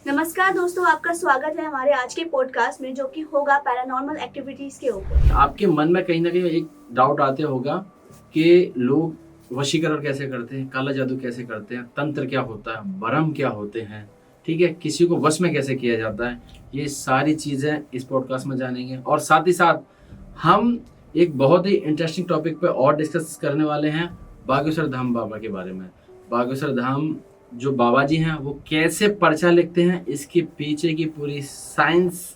नमस्कार दोस्तों, आपका स्वागत है हमारे आज के पॉडकास्ट में, जो कि होगा पैरानॉर्मल एक्टिविटीज के ऊपर। आपके मन में कहीं ना कहीं एक डाउट आते होगा कि लोग वशीकरण कैसे करते हैं, काला जादू कैसे करते हैं, तंत्र क्या होता है, भरम क्या होते हैं, ठीक है, किसी को वश में कैसे किया जाता है। ये सारी चीज़ें इस पॉडकास्ट में जानेंगे और साथ ही साथ हम एक बहुत ही इंटरेस्टिंग टॉपिक पे और डिस्कस करने वाले हैं, बागेश्वर धाम बाबा के बारे में। बागेश्वर धाम जो बाबा जी हैं वो कैसे पर्चा लिखते हैं, इसके पीछे की पूरी साइंस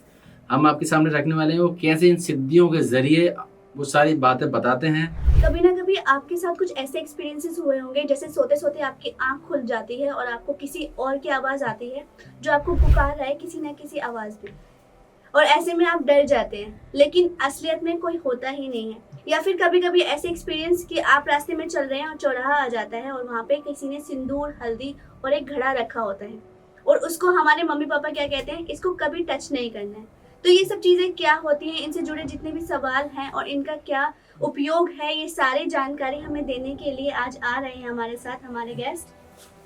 हम आपके सामने रखने वाले हैं। वो कैसे इन सिद्धियों के जरिए वो सारी बातें बताते हैं। कभी ना कभी आपके साथ कुछ ऐसे एक्सपीरियंसेस हुए होंगे, जैसे सोते सोते आपकी आंख खुल जाती है और आपको किसी और की आवाज़ आती है जो आपको पुकार रहा है किसी न किसी आवाज़ में, और ऐसे में आप डर जाते हैं, लेकिन असलियत में कोई होता ही नहीं है। या फिर कभी कभी ऐसे एक्सपीरियंस कि आप रास्ते में चल रहे हैं और चौराहा आ जाता है और वहाँ पे किसी ने सिंदूर, हल्दी और एक घड़ा रखा होता है, और उसको हमारे मम्मी पापा क्या कहते हैं, इसको कभी टच नहीं करना है। तो ये सब चीज़ें क्या होती हैं, इनसे जुड़े जितने भी सवाल हैं और इनका क्या उपयोग है, ये सारी जानकारी हमें देने के लिए आज आ रहे हैं हमारे साथ हमारे गेस्ट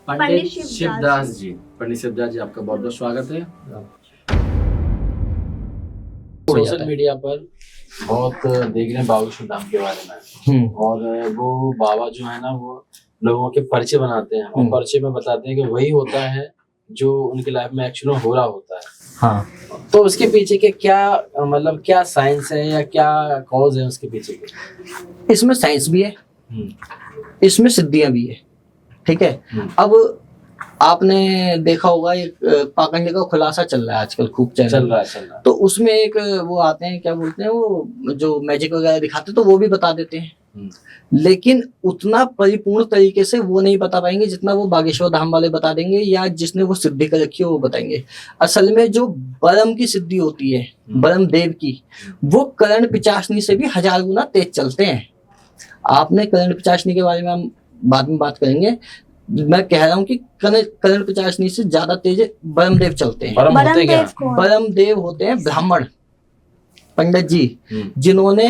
पंडित शिवदास जी। पंडित शिवदास जी, आपका बहुत बहुत स्वागत है। सोशल मीडिया पर बहुत देख रहे हैं बागेश्वर धाम के बारे में, और वो बाबा जो है ना वो लोगों के परिचय बनाते हैं और परिचय में बताते हैं कि वही होता है जो उनकी लाइफ में एक्चुअली हो रहा होता है। हाँ, तो उसके पीछे के क्या मतलब क्या साइंस है या क्या कॉज है उसके पीछे के? इसमें साइंस भी है, इसमें सिद्धियां भी है। ठीक है। अब आपने देखा होगा एक पाखंड का खुलासा चल रहा है आजकल, खूब चल रहा है। तो उसमें एक वो आते हैं, क्या बोलते हैं, वो जो मैजिक वगैरह दिखाते हैं तो वो भी बता देते हैं, लेकिन उतना परिपूर्ण तरीके से वो नहीं बता पाएंगे जितना वो बागेश्वर धाम वाले बता देंगे, या जिसने वो सिद्धि कर रखी है वो बताएंगे। असल में जो बरम की सिद्धि होती है, बरम देव की, वो कर्ण पिचासनी से भी 1000 गुना तेज चलते हैं। आपने कर्ण पिचासनी के बारे में हम बाद में बात करेंगे। मैं कह रहा हूँ कि कर्ण पिचासनी से ज्यादा तेज बरम देव चलते हैं। बरम देव होते हैं ब्राह्मण पंडित जी, जिन्होंने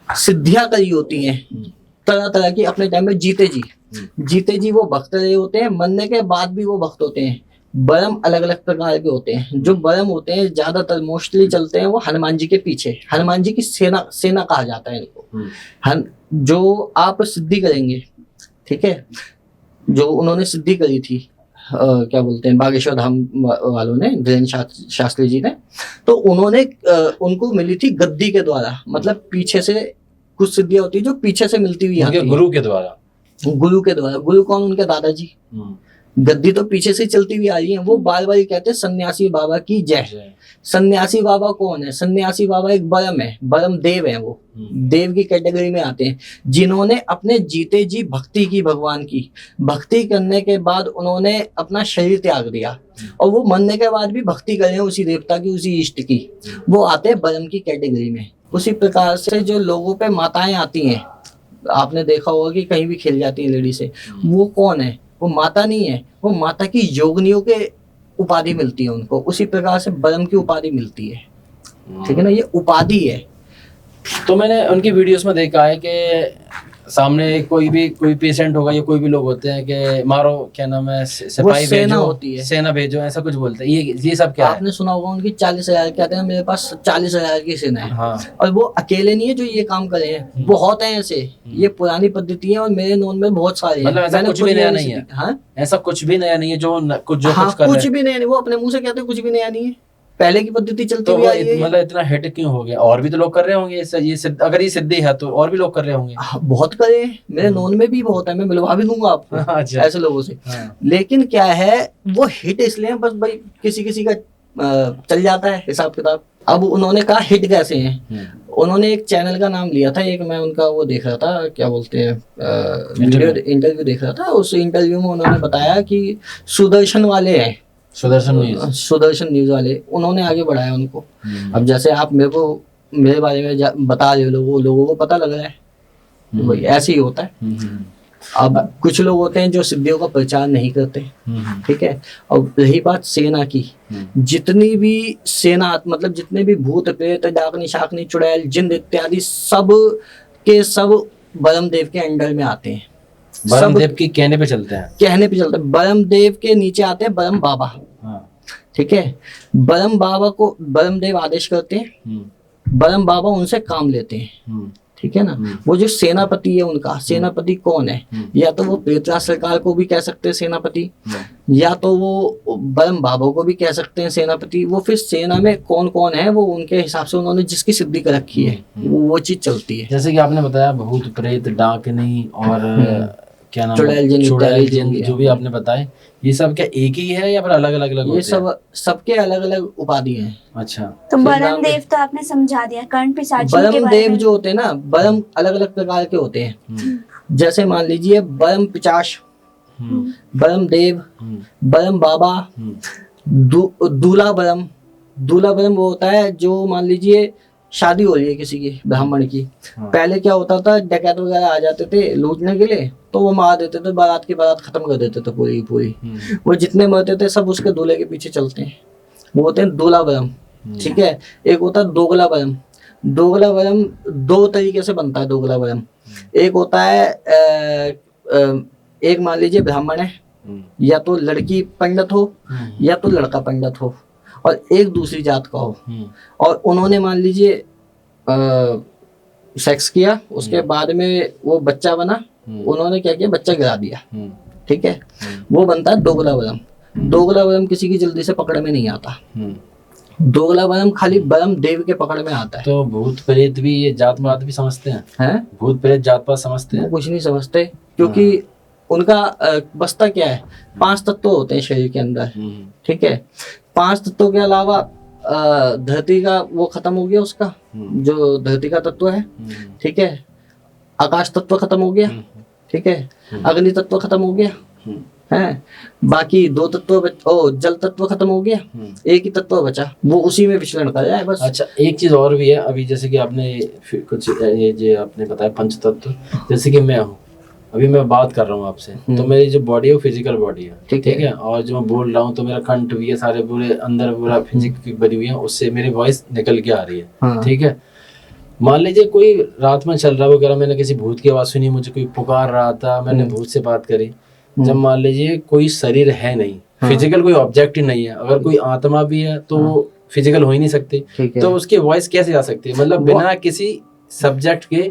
सिद्धियां करी होती हैं तरह तरह की अपने टाइम में। जीते जी वो भक्त रहे होते हैं, मरने के बाद भी वो भक्त होते हैं। बरम अलग अलग प्रकार के होते हैं। जो बरम होते हैं ज्यादातर मोस्टली चलते हैं वो हनुमान जी के पीछे, हनुमान जी की सेना कहा जाता है इनको। जो आप सिद्धि करेंगे, ठीक है, जो उन्होंने सिद्धि करी थी, क्या बोलते हैं, बागेश्वर धाम वालों ने, धीरेन्द्र शास्त्री जी ने, तो उन्होंने उनको मिली थी गद्दी के द्वारा। मतलब पीछे से कुछ सिद्धियां होती है जो पीछे से मिलती हुई आती है, गुरु के द्वारा। गुरु कौन? उनके दादाजी। गद्दी तो पीछे से चलती हुई आ रही है। वो बार बार कहते हैं सन्यासी बाबा की जय। सन्यासी बाबा कौन है? सन्यासी बाबा एक बरम है, बरम देव है। वो देव की कैटेगरी में आते हैं, जिन्होंने अपने जीते जी भक्ति की, भगवान की भक्ति करने के बाद उन्होंने अपना शरीर त्याग दिया, और वो मरने के बाद भी भक्ति कर रहे हैं उसी देवता की, उसी इष्ट की। वो आते हैं बरम की कैटेगरी में। उसी प्रकार से जो लोगों पे माताएं आती हैं, आपने देखा होगा कि कहीं भी खिल जाती है लेडी से, वो कौन है? वो माता नहीं है, वो माता की योगनियों के उपाधि मिलती है उनको। उसी प्रकार से बरम की उपाधि मिलती है। ठीक है ना, ये उपाधि है। तो मैंने उनकी वीडियोस में देखा है कि सामने कोई पेशेंट होगा या कोई भी लोग होते हैं कि मारो, क्या नाम है, सिपाही भेजो, होती है, सेना भेजो, ऐसा कुछ बोलते हैं। ये सब क्या आपने सुना होगा उनकी 40,000 कहते हैं, मेरे पास 40,000 की सेना है। हाँ। और वो अकेले नहीं है जो ये काम करे हैं, बहुत है ऐसे। ये पुरानी पद्धति है और मेरे नोन में बहुत सारे हैं। मतलब ऐसा कुछ भी नया नहीं है। हाँ, ऐसा कुछ भी नया नहीं है जो कुछ भी नया नहीं। वो अपने मुंह से कहते हैं कुछ भी नया नहीं है, पहले की पद्धति चलती हुई आई है। मतलब इतना हिट क्यों हो गया? और भी तो लोग कर रहे होंगे अगर ये सिद्धि है तो और भी लोग कर रहे होंगे। बहुत करे, मेरे नोन में भी बहुत है, मैं मिलवा भी दूंगा आपको। अच्छा। ऐसे लोगों से। लेकिन क्या है, वो हिट इसलिए बस भाई किसी का चल जाता है हिसाब किताब। अब उन्होंने कहा हिट कैसे हैं। उन्होंने एक चैनल का नाम लिया था, एक मैं उनका वो देख रहा था, क्या बोलते हैं, इंटरव्यू देख रहा था। उस इंटरव्यू में उन्होंने बताया कि सुदर्शन वाले हैं, सुदर्शन न्यूज वाले, उन्होंने आगे बढ़ाया उनको। अब जैसे आप मेरे बारे में बता रहे हो, लोगों को पता लग रहा है, भाई ऐसे ही होता है। अब कुछ लोग होते हैं जो सिद्धियों का प्रचार नहीं करते, ठीक है। और रही बात सेना की, जितनी भी सेना, मतलब जितने भी भूत प्रेत, डाकनी शाकनी, चुड़ैल, जिन्न इत्यादि, सब के सब बरम देव के अंडर में आते हैं। बरम देव के कहने पे चलते हैं। बरम देव के नीचे आते हैं बरम बाबा। ठीक है। ब्रह्म बाबा को ब्रह्मदेव आदेश करते हैं, ब्रह्म बाबा उनसे काम लेते हैं, ठीक है ना। वो जो सेनापति है उनका, सेनापति कौन है, या तो वो प्रेतराज सरकार को भी कह सकते हैं सेनापति, या तो वो ब्रह्म बाबा को भी कह सकते हैं सेनापति। वो फिर सेना में कौन कौन है वो उनके हिसाब से उन्होंने जिसकी सिद्धि कर रखी है वो चीज चलती है। जैसे कि आपने बताया भूत प्रेत डाकनी और क्या नाम चुड़ैल जिन, चुड़ैल जिन, इत्यादि जो भी आपने बताए, ये सब क्या एक ही है या फिर अलग अलग ये सब सबके अलग अलग उपाधि हैं। अच्छा, तो ब्रह्म देव तो आपने समझा दिया, कर्ण पिशाची के ब्रह्म बारे देव में। जो होते हैं ना, ब्रह्म अलग अलग प्रकार के होते हैं। जैसे मान लीजिए ब्रह्म पिचाश, ब्रह्म देव, ब्रह्म बाबा, दूल्हा ब्रह्म। दूल्हा ब्रह्म वो होता है जो मान लीजिए शादी हो रही है किसी की ब्राह्मण की, पहले क्या होता था डकैत वगैरह आ जाते थे लूटने के लिए, तो वो मार देते थे, बारात की बारात खत्म कर देते थे पूरी की पूरी। वो जितने मरते थे सब उसके दूल्हे के पीछे चलते हैं, वो होते हैं दूल्हा ब्रह्म, ठीक है। एक होता है दोगला ब्रह्म। दोगला ब्रह्म दो तरीके से बनता है दोगला ब्रह्म। एक होता है एक मान लीजिए ब्राह्मण है, या तो लड़की पंडित हो या तो लड़का पंडित हो, और एक दूसरी जात का हो, और उन्होंने मान लीजिए सेक्स किया, उसके बाद में वो बच्चा बना, उन्होंने क्या किया बच्चा गिरा दिया, ठीक है। वो बनता है दोगला ब्रह्म। दोगला ब्रह्म किसी की जल्दी से पकड़ में नहीं आता, दोगला ब्रह्म खाली ब्रह्म देव के पकड़ में आता है। तो भूत प्रेत भी ये जात पात भी समझते हैं? भूत प्रेत जात पात समझते हैं? वो कुछ नहीं समझते, क्योंकि उनका बसता क्या है, 5 तत्व होते हैं शरीर के अंदर, ठीक है। 5 तत्वों के अलावा धरती का वो खत्म हो गया, उसका जो धरती का तत्व है, ठीक है। आकाश तत्व खत्म हो गया, ठीक है। अग्नि तत्व खत्म हो गया है, बाकी 2 तत्व जल तत्व खत्म हो गया, एक ही तत्व बचा, वो उसी में विचरण कर रहा है बस। अच्छा, एक चीज और भी है, अभी जैसे कि आपने कुछ ये जो आपने बताया पंच तत्व, जैसे कि मैं हूँ, अभी मैं बात कर रहा हूँ आपसे, तो मेरी जो बॉडी है वो फिजिकल बॉडी है, ठीक है। और जो मैं बोल रहा हूँ तो मेरा कंठ भी है, सारे पूरे अंदर पूरा फिजिक बनी हुई है, उससे मेरी वॉइस निकल के आ रही है, ठीक है। मान लीजिए कोई रात में चल रहा वगैरह, मैंने किसी भूत की आवाज सुनी, मुझे कोई पुकार रहा था, मैंने भूत से बात करी। जब मान लीजिए कोई शरीर है नहीं, फिजिकल कोई ऑब्जेक्ट ही नहीं है, अगर कोई आत्मा भी है तो वो फिजिकल हो ही नहीं सकती, तो उसकी वॉइस कैसे आ सकती है, मतलब बिना किसी सब्जेक्ट के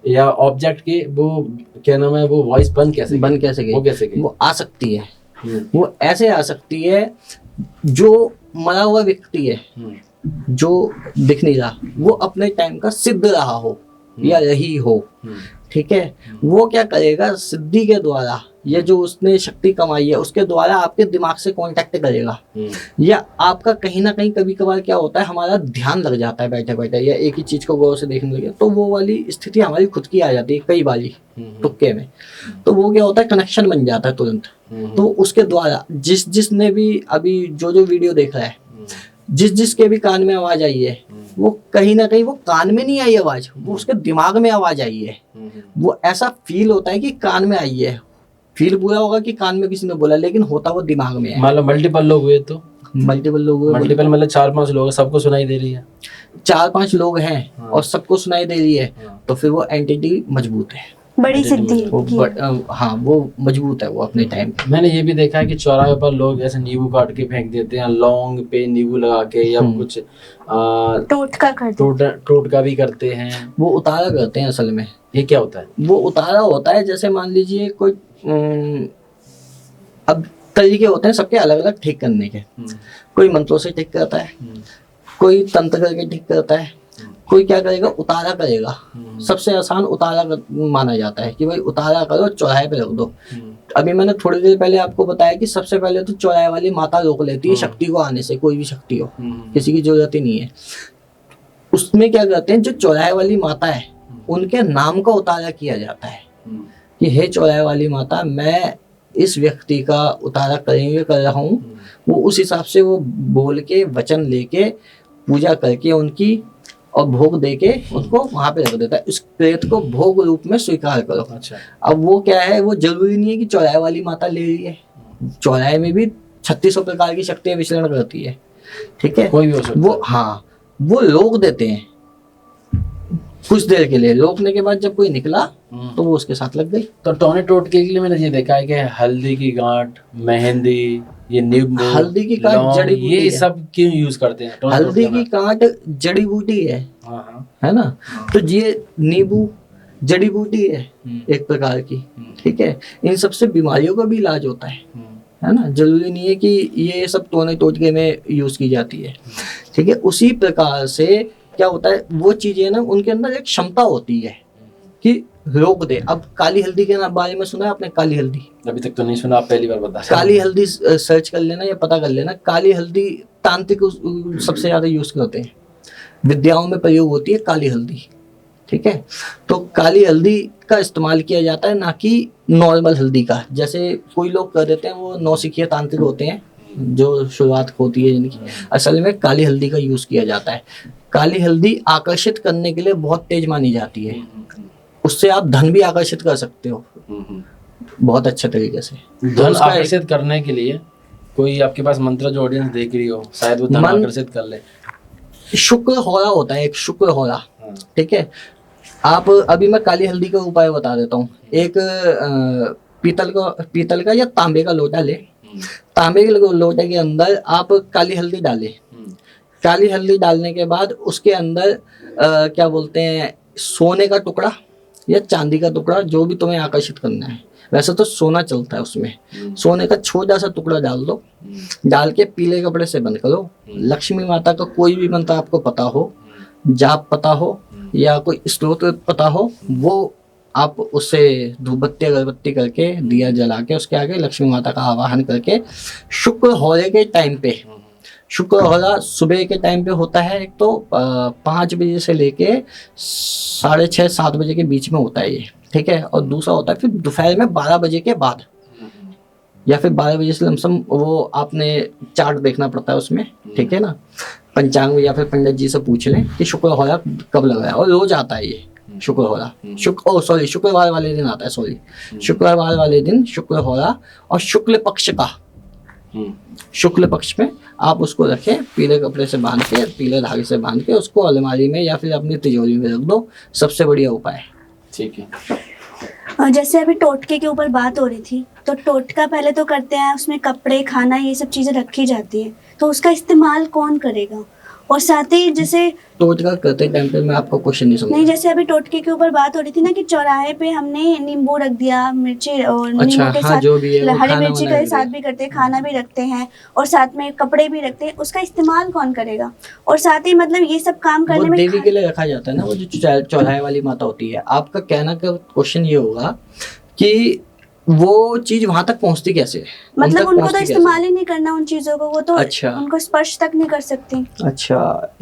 या ऑब्जेक्ट के, वो क्या नाम है, वो वॉइस बन कैसे गई? वो आ सकती है, वो ऐसे आ सकती है, जो मरा हुआ व्यक्ति है जो दिख नहीं रहा, वो अपने टाइम का सिद्ध रहा हो या रही हो, ठीक है। वो क्या करेगा, सिद्धि के द्वारा या जो उसने शक्ति कमाई है उसके द्वारा आपके दिमाग से कांटेक्ट करेगा, या आपका कहीं ना कहीं कभी कभार क्या होता है, हमारा ध्यान लग जाता है बैठे बैठे, या एक ही चीज को गौर से देखने लगे, तो वो वाली स्थिति हमारी खुद की आ जाती है कई बारी तुक्के में, तो वो क्या होता है, कनेक्शन बन जाता है तुरंत। तो उसके द्वारा जिसने भी अभी जो वीडियो देख रहा है, जिसके भी कान में आवाज आई है, वो कहीं ना कहीं वो कान में नहीं आई आवाज, वो उसके दिमाग में आवाज आई है। वो ऐसा फील होता है कि कान में आई है, फील पूरा होगा कि कान में किसी ने बोला, लेकिन होता वो दिमाग में है। मतलब मल्टीपल लोग हुए तो मल्टीपल मतलब 4-5 लोग, सबको सुनाई दे रही है, 4-5 लोग हैं और सबको सुनाई दे रही है, तो फिर वो एंटिटी मजबूत है, बड़ी सिद्धि हाँ वो मजबूत है वो अपने टाइम पे। मैंने ये भी देखा है कि चौराहे पर लोग ऐसे नींबू काट के फेंक देते हैं, लौंग पे नींबू लगा के, या कुछ टोटका भी करते हैं। वो उतारा करते हैं असल में। ये क्या होता है? वो उतारा होता है, जैसे मान लीजिए कोई अब तरीके होते हैं सबके अलग अलग ठीक करने के, कोई मंत्रों से ठीक करता है, कोई तंत्र करके ठीक करता है, कोई क्या करेगा, उतारा करेगा। सबसे आसान उतारा माना जाता है कि भाई उतारा करो, चौराहे पे रख दो। अभी मैंने थोड़ी देर पहले आपको बताया कि सबसे पहले तो चौराहे वाली माता रोक लेती है शक्ति को आने से, कोई भी शक्ति हो, किसी की जरूरत ही नहीं है। उसमें क्या करते हैं, जो चौराहे वाली माता है उनके नाम का उतारा किया जाता है कि हे चौराहे वाली माता, मैं इस व्यक्ति का उतारा कर रहा हूँ। वो उस हिसाब से वो बोल के वचन लेके पूजा करके उनकी और भोग देके उनको वहां पे रख देता है। उस प्रेत को भोग रूप में स्वीकार करो। अच्छा। अब वो क्या है, वो जरूरी नहीं है कि चौराहे वाली माता ले रही है, चौराहे में भी 3600 प्रकार की शक्तियां विचरण करती है, ठीक है। कोई भी हो सकता है। वो हाँ वो रोक देते हैं कुछ देर के लिए, रोकने के बाद जब कोई निकला तो वो उसके साथ लग गई। तो टोने टोटके के लिए मैंने ये देखा है कि हल्दी की गांठ, मेहंदी, ये नींबू, हल्दी की गांठ लौंग, जड़ी बूटी ये है। सब क्यों यूज करते हैं टोने हल्दी टोटके की गांठ जड़ी बूटी है, में? हाँ है ना। तो ये नींबू जड़ी बूटी है एक प्रकार की, ठीक है। इन सबसे बीमारियों का भी इलाज होता है ना। जरूरी नहीं है कि ये सब टोने टोटके में यूज की जाती है, ठीक है। उसी प्रकार से क्या होता है, वो चीजें ना उनके अंदर एक क्षमता होती है कि रोक दे। अब काली हल्दी के बारे में सुना है आपने? काली हल्दी अभी तक तो नहीं सुना, आप पहली बार बता रहे हैं। काली हल्दी सर्च कर लेना या पता कर लेना। काली हल्दी तांत्रिक सबसे ज्यादा यूज करते हैं, विद्याओं में प्रयोग होती है काली हल्दी, ठीक है। तो काली हल्दी का इस्तेमाल किया जाता है, ना कि नॉर्मल हल्दी का। जैसे कोई लोग कर देते हैं, वो नौसिखिया तांत्रिक होते हैं जो शुरुआत होती है जिनकी, असल में काली हल्दी का यूज किया जाता है। काली हल्दी आकर्षित करने के लिए बहुत तेज मानी जाती है, उससे आप धन भी आकर्षित कर सकते हो बहुत अच्छे तरीके से। धन आकर्षित करने के लिए कोई आपके पास मंत्र जो ऑडियंस देख रही हो, शायद वो धन आकर्षित कर ले। शुक्र होला होता है, एक शुक्र होला, ठीक है। आप अभी मैं काली हल्दी का उपाय बता देता हूँ। एक पीतल का या तांबे का लोटा ले, तांबे के लोटे के अंदर आप काली हल्दी डालें। काली हल्दी डालने के बाद उसके अंदर क्या बोलते हैं, सोने का टुकड़ा या चांदी का टुकड़ा, जो भी तुम्हें आकर्षित करना है। वैसे तो सोना चलता है उसमें, सोने का छोटा सा टुकड़ा डाल दो, डाल के पीले कपड़े से बंद करो। लक्ष्मी माता का कोई भी मंत्र आपको पता हो, जाप पता हो या कोई स्तोत्र पता हो, वो आप उससे धूपबत्ती अगरबत्ती करके दिया जला के उसके आगे लक्ष्मी माता का आवाहन करके, शुक्र होले के टाइम पे, शुक्र होला सुबह के टाइम पे होता है। एक तो 5 बजे से लेके 6:30-7 बजे के बीच में होता है ये, ठीक है। और दूसरा होता है फिर दोपहर में 12 बजे के बाद, या फिर 12 बजे से लमसम, वो आपने चार्ट देखना पड़ता है उसमें, ठीक है ना। पंचांग में या फिर पंडित जी से पूछ लें कि शुक्र होला कब लग रहा है, और रोज आता है ये शुक्र होला। शुक्रवार वाले दिन आता है, शुक्रवार वाले दिन शुक्र होला। और शुक्ल पक्ष का, शुक्ल पक्ष में आप उसको रखें, पीले कपड़े से बांध के, पीले धागे से बांध के उसको अलमारी में या फिर अपनी तिजोरी में रख दो। सबसे बढ़िया उपाय है, ठीक है। जैसे अभी टोटके के ऊपर बात हो रही थी, तो टोटका पहले तो करते हैं, उसमें कपड़े, खाना, ये सब चीजें रखी जाती है, तो उसका इस्तेमाल कौन करेगा? और साथ ही जैसे टोटका करते टाइम पे मैं आपका क्वेश्चन नहीं समझ। नहीं, जैसे अभी टोटके के ऊपर बात हो रही थी ना कि चौराहे पे हमने नींबू रख दिया, मिर्ची और नींबू के हाँ, साथ जो भी है, हरी मिर्ची के साथ भी करते हैं, खाना भी रखते हैं और साथ में कपड़े भी रखते हैं, उसका इस्तेमाल कौन करेगा? और साथ ही मतलब ये सब काम करने वो में देवी के लिए रखा जाता है ना, वो जो चौराहे वाली माता होती है। आपका कहना का क्वेश्चन ये होगा कि वो चीज वहां तक पहुंचती कैसे? मतलब उनको तो इस्तेमाल ही नहीं करना उन चीजों को, वो तो अच्छा, उनको स्पर्श तक नहीं कर सकती। अच्छा,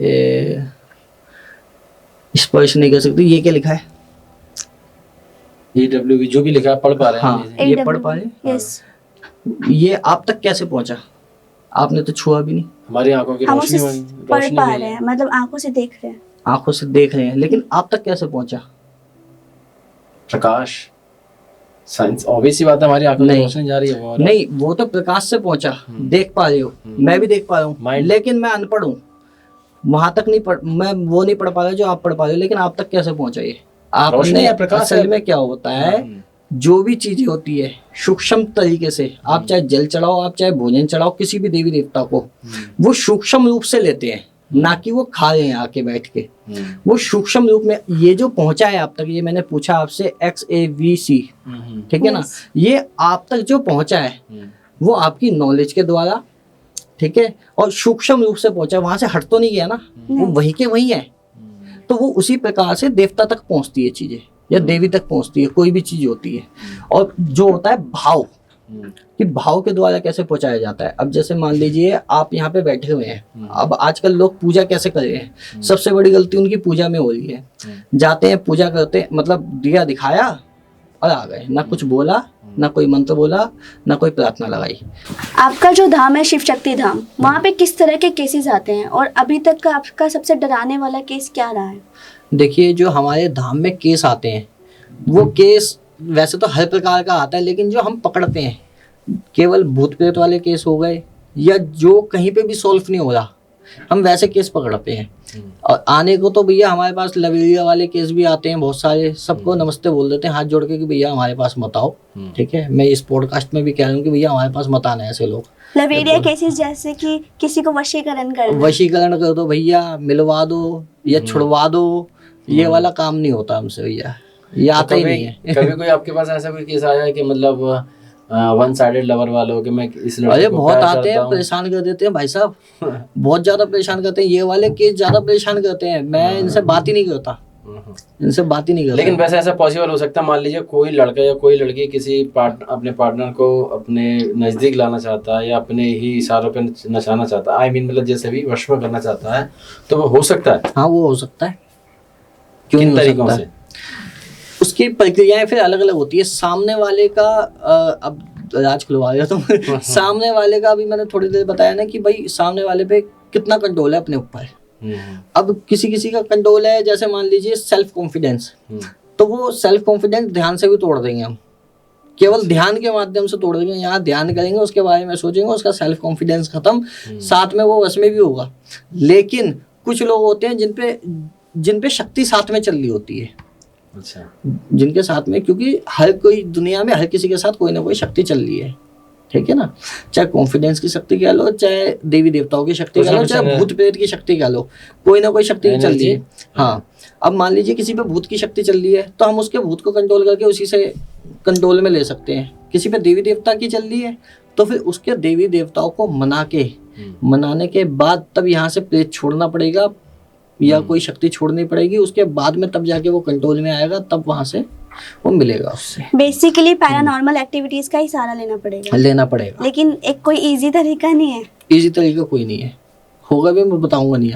स्पर्श नहीं कर सकती। ये क्या लिखा है? EW जो भी लिखा है पढ़ पा रहे हैं? हाँ, ये पढ़ पा रहे हैं। यस। ये आप तक कैसे पहुंचा? आपने तो छुआ भी नहीं। हमारी आंखों की हम रोशनी उसे पढ़ पा रहे हैं, मतलब आंखों से देख रहे हैं। आंखों से देख रहे हैं, लेकिन आप तक कैसे पहुंचा? प्रकाश, साइंस, ऑब्वियस सी बात है, हमारी आंखों में रोशनी जा रही है। वो नहीं, वो तो प्रकाश से पहुंचा, देख पा रहे हो, मैं भी देख पा रहा हूँ, लेकिन मैं अनपढ़ हूँ, वहां तक नहीं पढ़, मैं वो नहीं पढ़ पा रहा जो आप पढ़ पा रहे हो। लेकिन आप तक कैसे पहुंचा ये? आपने, असल में क्या होता है, जो भी चीजें होती है सूक्ष्म तरीके से, आप चाहे जल चढ़ाओ, आप चाहे भोजन चढ़ाओ किसी भी देवी देवता को, वो सूक्ष्म रूप से लेते हैं, ना कि वो खा रहे हैं आके बैठ के। वो सूक्ष्म रूप में ये जो पहुंचा है आप तक, ये मैंने पूछा आपसे XAVC, ठीक है ना, ये आप तक जो पहुंचा है वो आपकी नॉलेज के द्वारा, ठीक है, और सूक्ष्म रूप से पहुंचा, वहां से हट तो नहीं गया ना, वो वहीं के वहीं है। तो वो उसी प्रकार से देवता तक पहुंचती है चीजें, या देवी तक पहुंचती है, कोई भी चीज होती है। और जो होता है भाव, कि भाव के द्वारा कैसे पहुंचाया जाता है। अब जैसे मान लीजिए आप यहाँ पे बैठे हुए हैं, अब आजकल लोग पूजा कैसे कर रहे हैं, सबसे बड़ी गलती उनकी पूजा में हो रही है। जाते हैं, पूजा करते हैं, मतलब दिया दिखाया और आ गए, ना कुछ बोला, ना कोई मंत्र बोला, ना कोई प्रार्थना लगाई। आपका जो धाम है शिव शक्ति धाम, वहाँ पे किस तरह के केसेस आते हैं और अभी तक का आपका सबसे डराने वाला केस क्या रहा है? देखिए, जो हमारे धाम में केस आते हैं, वो केस वैसे तो हर प्रकार का आता है, लेकिन जो हम पकड़ते हैं केवल भूत प्रेत वाले केस हो गए, या जो कहीं पे भी सॉल्व नहीं हो रहा, हम वैसे केस पकड़ते हैं। और आने को तो भैया हमारे पास लवेरिया वाले केस भी आते हैं बहुत सारे, सबको नमस्ते बोल देते हैं हाथ जोड़ के कि भैया हमारे पास मत आओ, ठीक है। मैं इस पॉडकास्ट में भी कह रहा हूँ कि भैया हमारे पास मत आना ऐसे लोग। लवेरिया केसेस जैसे कि किसी को वशीकरण करना, वशीकरण कर दो भैया, मिलवा दो या छुड़वा दो, ये वाला काम नहीं होता हमसे भैया, ये आता ही नहीं है। कभी कोई आपके पास ऐसा कोई केस आया है कि मतलब वन साइडेड लवर वालों कि मैं इस लड़के अरे को बहुत प्यार आते करता हैं, हूं? परेशान कर देते हैं भाई साहब, बहुत ज्यादा परेशान करते हैं, ये वाले केस ज्यादा परेशान करते हैं। मैं इनसे बात ही नहीं करता, इनसे बात ही नहीं करता। लेकिन वैसे ऐसा पॉसिबल हो सकता है, मान लीजिए कोई लड़का या कोई लड़की किसी अपने पार्टनर को अपने नजदीक लाना चाहता है या अपने ही इशारों पे नचाना चाहता है, मतलब जैसे भी वश में करना चाहता है, तो वो हो सकता है? हाँ वो हो सकता है, क्यों किन नहीं हो तरीकों सकता से? है? उसकी प्रक्रियाएं फिर अलग अलग होती है। सामने वाले का अब राज खुलवा दिया तुम सामने वाले का अभी मैंने थोड़ी देर बताया ना कि भाई सामने वाले पे कितना कंट्रोल है अपने ऊपर। अब किसी किसी का कंट्रोल है, जैसे मान लीजिए सेल्फ कॉन्फिडेंस, तो वो सेल्फ कॉन्फिडेंस ध्यान से भी तोड़ देंगे हम, केवल ध्यान के माध्यम से तोड़ देंगे। यहाँ ध्यान करेंगे, उसके बारे में सोचेंगे, उसका सेल्फ कॉन्फिडेंस खत्म, साथ में वो वश में भी होगा। लेकिन कुछ लोग होते हैं जिन पे शक्ति साथ में चल रही होती है। अच्छा। जिनके साथ में, क्योंकि हर कोई दुनिया में हर किसी के साथ कोई ना कोई शक्ति चल रही है, ठीक है ना। चाहे कॉन्फिडेंस की शक्ति कह लो, चाहे देवी देवताओं की शक्ति कह लो, चाहे भूत प्रेत की शक्ति कह लो, कोई ना कोई शक्ति चल रही है। हाँ, अब मान लीजिए किसी पे भूत की शक्ति चल रही है तो हम उसके भूत को कंट्रोल करके उसी से कंट्रोल में ले सकते हैं। किसी पे देवी देवता की चल रही है तो फिर उसके देवी देवताओं को मनाने के बाद तब यहाँ से प्रेत छोड़ना पड़ेगा या कोई शक्ति छोड़नी पड़ेगी, उसके बाद में तब जाके वो कंट्रोल में आएगा, तब वहां से वो मिलेगा उससे। बेसिकली पैरानॉर्मल एक्टिविटीज का ही सहारा लेना पड़ेगा, लेकिन एक कोई इजी तरीका नहीं है। इजी तरीका कोई नहीं है, होगा भी मैं बताऊंगा नहीं।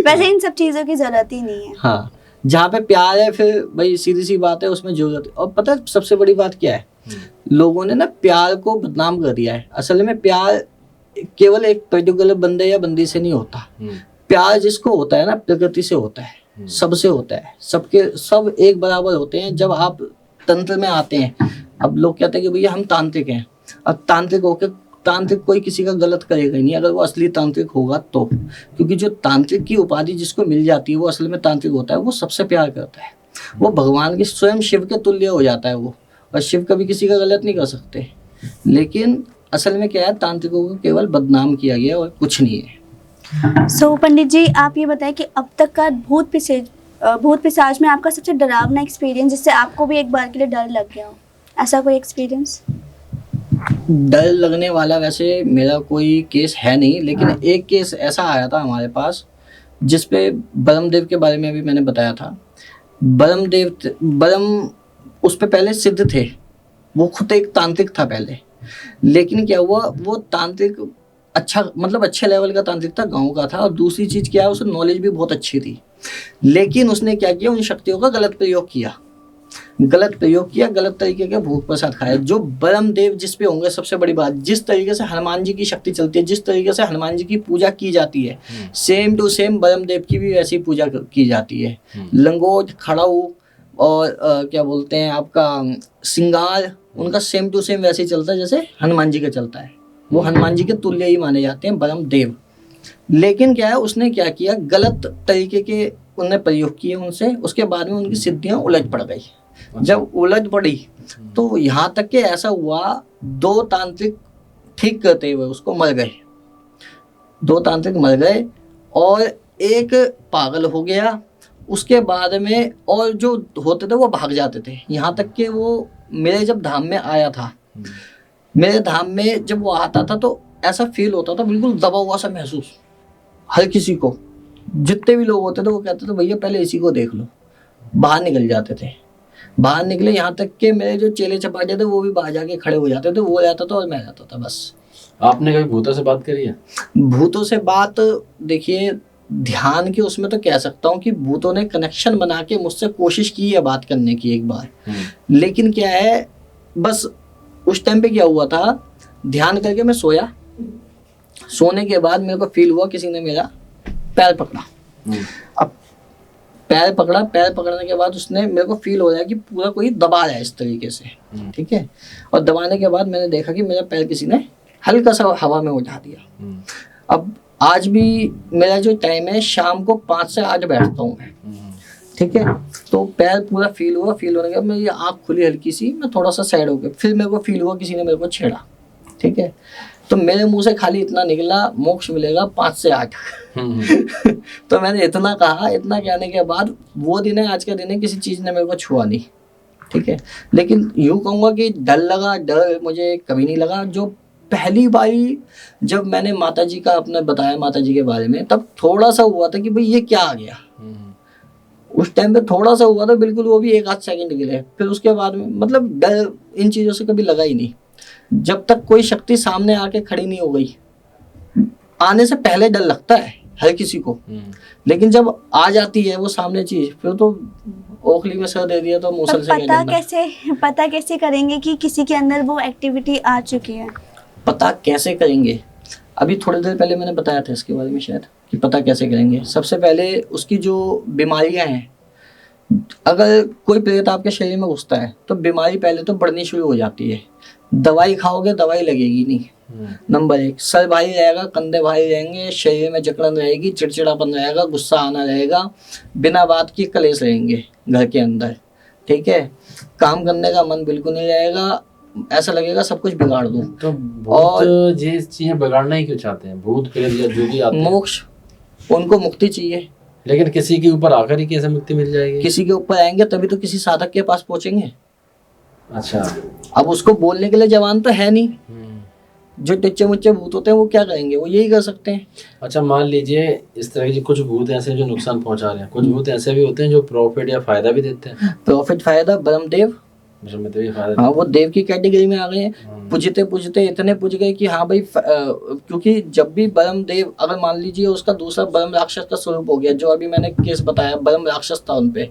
वैसे इन सब चीजों की जरूरत ही नहीं है। हाँ, जहाँ पे प्यार है फिर भाई सीधी सी बात है, उसमें जरूरत है। और पता है सबसे बड़ी बात क्या है, लोगों ने ना प्यार को बदनाम कर दिया है। असल में प्यार केवल एक पर्टिकुलर बंदे या बंदी से नहीं होता। प्यार जिसको होता है ना, प्रकृति से होता है, सबसे होता है, सब एक बराबर होते हैं। जब आप तंत्र में आते हैं, अब लोग कहते हैं कि भैया हम तांत्रिक हैं, अब तांत्रिक होकर तांत्रिक कोई किसी का गलत करेगा ही नहीं अगर वो असली तांत्रिक होगा तो, क्योंकि जो तांत्रिक की उपाधि जिसको मिल जाती है वो असल में तांत्रिक होता है, वो सबसे प्यार करता है, वो भगवान के स्वयं शिव के तुल्य हो जाता है वो, और शिव कभी किसी का गलत नहीं कर सकते। लेकिन असल में क्या है, तांत्रिकों को केवल बदनाम किया गया और कुछ नहीं है। सो पंडित जी, आप ये बताएं कि अब तक का भूत पिशाच में आपका सबसे डरावना एक्सपीरियंस जिससे आपको भी एक बार के लिए डर लग गया हो, ऐसा कोई एक्सपीरियंस? डर लगने वाला वैसे मेरा कोई केस है नहीं, लेकिन एक केस ऐसा आया था हमारे पास जिसपे ब्रह्मदेव के बारे में अभी मैंने बताया था। ब्रह्म उस पे पहले सिद्ध थे, वो खुद एक तांत्रिक था पहले, लेकिन क्या हुआ, वो तांत्रिक अच्छा मतलब अच्छे लेवल का तांत्रिक था, गांव का था, और दूसरी चीज क्या है, उसे नॉलेज भी बहुत अच्छी थी। लेकिन उसने क्या किया, उन शक्तियों का गलत प्रयोग किया, गलत तरीके के भूख प्रसाद खाया। जो ब्रह्मदेव जिस पे होंगे, सबसे बड़ी बात, जिस तरीके से हनुमान जी की शक्ति चलती है, जिस तरीके से हनुमान जी की पूजा की जाती है, सेम टू सेम ब्रह्मदेव की भी वैसी पूजा की जाती है। लंगोट, खड़ाऊ और क्या बोलते हैं आपका सिंगार, उनका सेम टू सेम वैसे ही चलता है जैसे हनुमान जी का चलता है। वो हनुमान जी के तुल्य ही माने जाते हैं ब्रह्मदेव। लेकिन क्या है, उसने क्या किया, गलत तरीके के उन्होंने प्रयोग किए उनसे, उसके बाद में उनकी सिद्धियां उलट पड़ गई। जब उलट पड़ी तो यहाँ तक कि ऐसा हुआ, 2 तांत्रिक ठीक करते हुए उसको मर गए, 2 तांत्रिक मर गए और एक पागल हो गया। उसके बाद में और जो होते थे वो भाग जाते थे। यहाँ तक कि वो मेरे जब धाम में आया था, मेरे धाम में जब वो आता था तो ऐसा फील होता था, बिल्कुल दबा हुआ सा महसूस हर किसी को। जितने भी लोग होते थे वो कहते थे भैया पहले इसी को देख लो, बाहर निकल जाते थे। बाहर निकले, यहाँ तक कि मेरे जो चेले चपाटे थे वो भी बाहर जाके खड़े हो जाते थे, वो रहता था और मैं रहता था बस। आपने कभी भूतों से बात करी है? भूतों से बात, देखिए ध्यान के उसमें तो कह सकता हूँ कि भूतों ने कनेक्शन बना के मुझसे कोशिश की है बात करने की एक बार। लेकिन क्या है, बस उस टाइम पे क्या हुआ था, ध्यान करके मैं सोया, सोने के बाद मेरे को फील हुआ किसी ने मेरा पैर पकड़ा। अब पैर पकड़ने के बाद उसने मेरे को फील हो रहा है कि पूरा कोई दबा रहा है इस तरीके से, ठीक है। और दबाने के बाद मैंने देखा कि मेरा पैर किसी ने हल्का सा हवा में उठा दिया। अब आज भी मेरा जो टाइम है शाम को 5 से 8 बैठता हूँ मैं, ठीक है। तो पैर पूरा फील हुआ, फील होने के बाद मेरी आँख खुली हल्की सी, मैं थोड़ा सा साइड हो गया, फिर मेरे को फील हुआ किसी ने मेरे को छेड़ा, ठीक है। तो मेरे मुंह से खाली इतना निकला, मोक्ष मिलेगा 5 से 8। तो मैंने इतना कहा, इतना कहने के बाद वो दिन है, आज का दिन है, किसी चीज़ ने मेरे को छुआ नहीं, ठीक है। लेकिन यूँ कहूँगा कि डर लगा, डर मुझे कभी नहीं लगा। जो पहली बारी जब मैंने माता जी का अपने बताया माता जी के बारे में, तब थोड़ा सा हुआ था कि भाई ये क्या आ गया। उस टाइम पे थोड़ा सा हुआ था, बिल्कुल वो भी 1 आध सेकंड के लिए। फिर उसके बाद में मतलब डर इन चीज़ों से कभी लगा ही नहीं, जब तक कोई शक्ति सामने आके खड़ी नहीं हो गई। आने से पहले डर लगता है हर किसी को, लेकिन जब आ जाती है वो सामने चीज, फिर तो ओखली में सर दे दिया तो मूसल से पता कैसे करेंगे कि किसी के अंदर वो एक्टिविटी आ चुकी है? पता कैसे करेंगे, अभी थोड़ी देर पहले मैंने बताया था इसके बारे में शायद, कि पता कैसे करेंगे। सबसे पहले उसकी जो बीमारियां हैं, अगर कोई प्रेत आपके शरीर में घुसता है तो बीमारी पहले तो बढ़नी शुरू हो जाती है। दवाई खाओगे दवाई लगेगी नहीं, नंबर 1। सर भारी रहेगा, कंधे भारी रहेंगे, शरीर में जकड़न रहेगी, चिड़चिड़ापन रहेगा, गुस्सा आना रहेगा, बिना बात की कलेश रहेंगे घर के अंदर, ठीक है। काम करने का मन बिल्कुल नहीं रहेगा, ऐसा लगेगा सब कुछ बिगाड़ दूं। तो भूत ये चीजें बिगाड़ना ही क्यों चाहते हैं? भूत प्रेत या जो भी आते हैं, मोक्ष, उनको मुक्ति चाहिए। लेकिन किसी के ऊपर आकर ही कैसे मुक्ति मिल जाएगी? किसी के ऊपर आएंगे तभी तो किसी साधक के पास पहुंचेंगे। अच्छा, अब उसको बोलने के लिए जवान तो है नहीं। जो टिच्चे मुच्चे भूत होते हैं वो क्या करेंगे, वो यही कर सकते हैं। अच्छा, मान लीजिए इस तरह के कुछ भूत ऐसे हैं जो नुकसान पहुंचा रहे हैं, कुछ भूत ऐसे भी होते हैं जो प्रॉफिट या फायदा भी देते हैं। प्रॉफिट फायदा, ब्रह्मदेव, फायदा, हाँ वो देव की कैटेगरी में आ गए हैं। पूजते पूजते इतने पूज गए कि हाँ भाई, क्योंकि जब भी ब्रह्मदेव, अगर मान लीजिए उसका दूसरा ब्रह्म राक्षस का स्वरूप हो गया, जो अभी मैंने केस बताया, ब्रह्म राक्षस था, उनपे